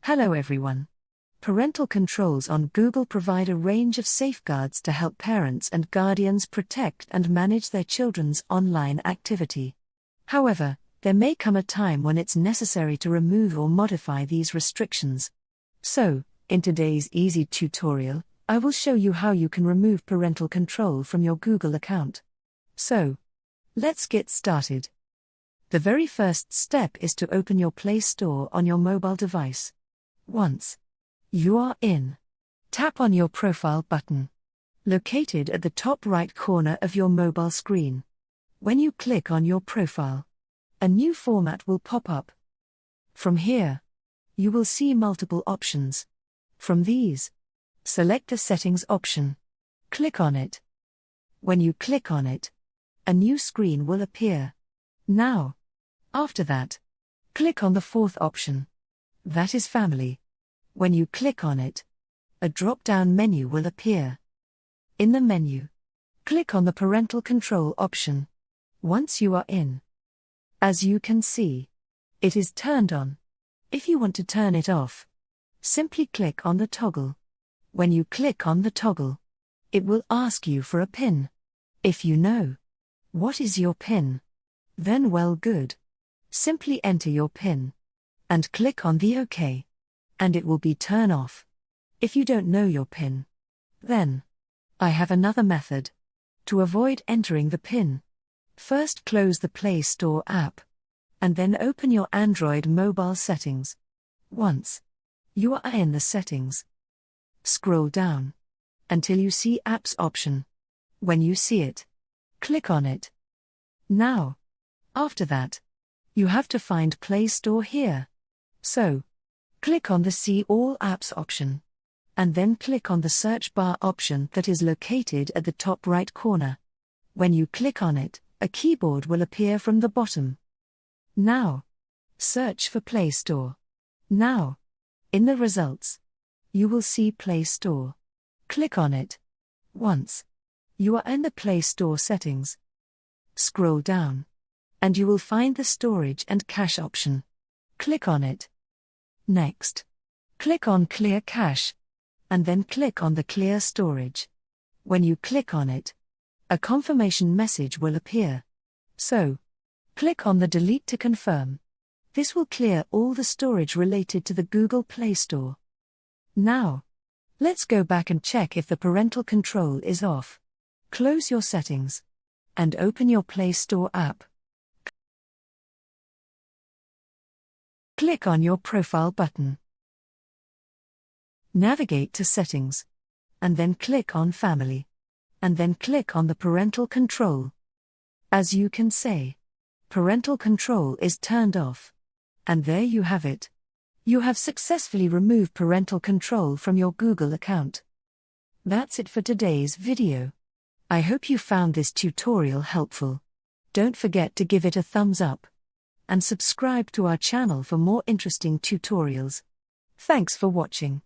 Hello everyone. Parental controls on Google provide a range of safeguards to help parents and guardians protect and manage their children's online activity. However, there may come a time when it's necessary to remove or modify these restrictions. So, in today's easy tutorial, I will show you how you can remove parental control from your Google account. So, let's get started. The very first step is to open your Play Store on your mobile device. Once you are in, tap on your profile button, located at the top right corner of your mobile screen. When you click on your profile, a new format will pop up. From here, you will see multiple options. From these, select the Settings option. Click on it. When you click on it, a new screen will appear. Now, after that, click on the fourth option. That is Family. When you click on it, a drop-down menu will appear. In the menu, click on the Parental Control option. Once you are in, as you can see, it is turned on. If you want to turn it off, simply click on the toggle. When you click on the toggle, it will ask you for a PIN. If you know what is your PIN, then well good. Simply enter your PIN and click on the OK, and it will be turned off. If you don't know your PIN, then I have another method. To avoid entering the PIN, first close the Play Store app, and then open your Android mobile settings. Once you are in the settings, scroll down until you see Apps option. When you see it, click on it. Now, after that, you have to find Play Store here. So, click on the See All Apps option, and then click on the search bar option that is located at the top right corner. When you click on it, a keyboard will appear from the bottom. Now, search for Play Store. Now, in the results, you will see Play Store. Click on it. Once you are in the Play Store settings, scroll down, and you will find the Storage and Cache option. Click on it. Next, click on Clear Cache, and then click on the Clear Storage. When you click on it, a confirmation message will appear. So, click on the Delete to confirm. This will clear all the storage related to the Google Play Store. Now, let's go back and check if the parental control is off. Close your settings and open your Play Store app. Click on your profile button. Navigate to Settings, and then click on Family, and then click on the Parental Control. As you can see, parental control is turned off. And there you have it. You have successfully removed parental control from your Google account. That's it for today's video. I hope you found this tutorial helpful. Don't forget to give it a thumbs up and subscribe to our channel for more interesting tutorials. Thanks for watching.